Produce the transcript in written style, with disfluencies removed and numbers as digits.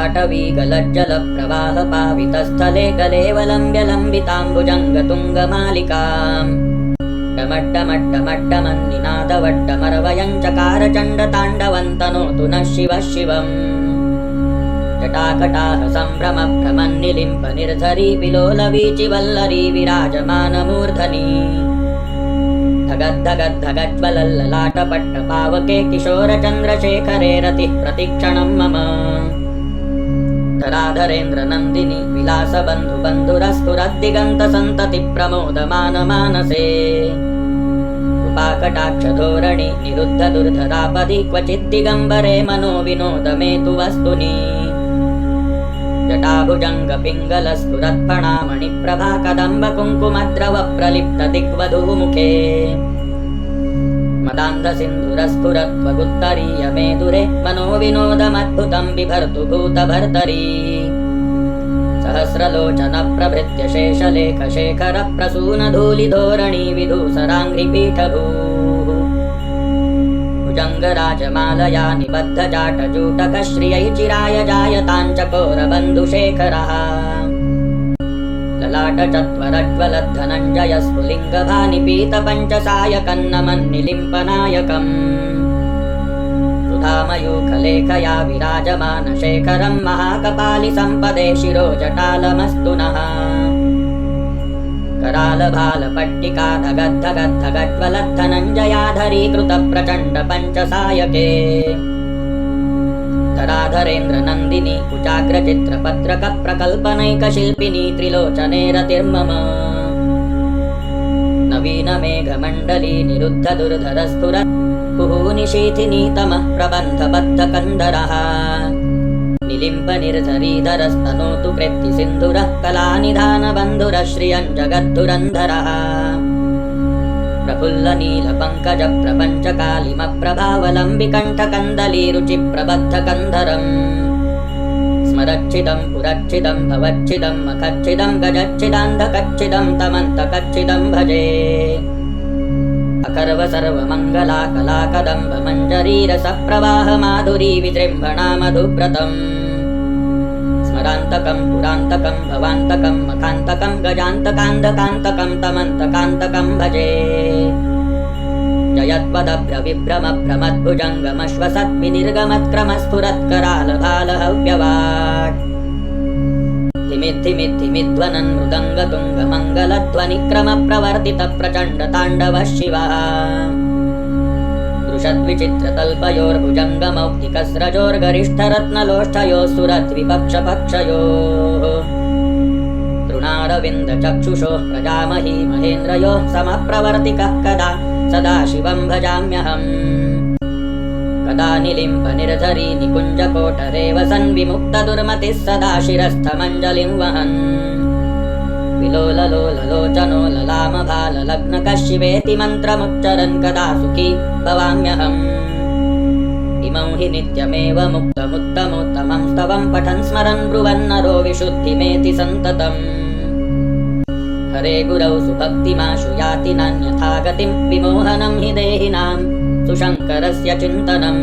ललाटवीगलज्जलप्रवाहपावितस्थले गलेवलम्ब्य लम्बिताम्बुजङ्गतुङ्गमालिकाम् डमड्डमड्डमड्डमन्निनादवड्डमरवयञ्चकारचण्डताण्डवन्तनोतु नः शिवः शिवम् जटाकटाह सम्भ्रमभ्रमन्निलिम्प निर्झरी विलोलवीचिवल्लरी विराजमानमूर्धनि धगद्धगद्धगज्ज्वलल्ललाटपट्टपावके किशोरचन्द्रशेखरे रतिः प्रतिक्षणं मम धराधरेन्द्रनन्दिनी विलासबन्धुबन्धुरस्तुरद्दिगन्तसन्तति प्रमोदमानमानसे कृपाकटाक्षधोरणि निरुद्धदुर्धरापदि क्वचिद्दिगम्बरे मनो विनोदमे तु वस्तुनि जटाभुजङ्गपिङ्गलस्फुरत्फणामणिप्रभा कदम्बकुङ्कुमद्रवप्रलिप्तदिग्वधूमुखे मदान्धसिन्धुरस्फुरत्वगुत्तरीयमेदुरे मनो विनोदमद्भुतं बिभर्तु भूतभर्तरी सहस्रलोचनप्रभृत्य शेषलेखशेखरप्रसूनधूलिधोरणी विधूसराङ्घ्रिपीठभूः भुजङ्गराजमालया निबद्धजाटजूटकश्रियै चिराय जायताञ्चकोरबन्धुशेखरः ललाटचत्वरज्वलद्धनञ्जयस्फुलिङ्गभानिपीतपञ्चसायकन्नमन्निलिम्पनायकम् सुधामयूखलेखया विराजमानशेखरं महाकपालिसम्पदे शिरोजटालमस्तु नः करालभालपट्टिका धगद्धगद्धगज्ज्वलद्धनञ्जयाधरीकृतप्रचण्डपञ्चसायके धराधरेन्द्रनन्दिनी कुचाग्रचित्रपत्रकप्रकल्पनैकशिल्पिनी त्रिलोचने रतिर्मम नवीनमेघमण्डली निरुद्धदुर्धरस्फुर कुहूनिशीथिनीतमः प्रबन्धबद्धकन्धरः निलिम्पनिर्झरीधरस्तनोतु कृत्तिसिन्धुरः कलानिधानबन्धुरः श्रियं जगद्धुरन्धरः प्रफुल्लनीलपङ्कजप्रपञ्चकालिमप्रभावलम्बिकण्ठकन्दलीरुचिप्रबद्धकन्धरम् स्मरच्छिदं पुरच्छिदं भवच्छिदं मखच्छिदं गजच्छिदान्धकच्छिदं तमन्तकच्छिदं भजे अकर्व सर्वमङ्गला कलाकदम्बमञ्जरीरसप्रवाहमाधुरी विजृम्भणा मधुव्रतम् स्मरान्तकं पुरान्तकं भवान्तकं मखान्तकं गजान्तकान्धकान्तकं तमन्तकान्तकं भजे जयत्पदभ्रविभ्रमभ्रमद्भुजङ्गमश्वसद्विनिर्गमत्क्रमस्फुरत्करालभालहव्यवाट् धिमिद्धिमिद्धिमिध्वनन् मृदङ्गतुङ्गमङ्गलध्वनिक्रमप्रवर्तितप्रचण्डताण्डवः शिवः दृशद्विचित्रतल्पयोर्भुजङ्गमौक्तिकस्रजोर्गरिष्ठरत्नलोष्ठयोः सुरद्विपक्षपक्षयोः तृणारविन्दचक्षुषोः प्रजामही महेन्द्रयोः समप्रवर्तिकः कदा सदा शिवं भजाम्यहम् कदा निलिम्पनिर्झरी निकुञ्जकोटरे वसन् विमुक्तदुर्मतिः सदा शिरस्थमञ्जलिं वहन् विलोललोललोचनो ललामभाललग्नकः शिवेति मन्त्रमुच्चरन् कदा सुखी भवाम्यहम् इमं हि नित्यमेव मुक्तमुत्तमोत्तमं स्तवं पठन् स्मरन् ब्रुवन्नरो विशुद्धिमेति सन्ततम् हरे गुरौ सुभक्तिमाशु याति नान्यथा गतिं विमोहनं हि देहिनां सुशङ्करस्य चिन्तनम्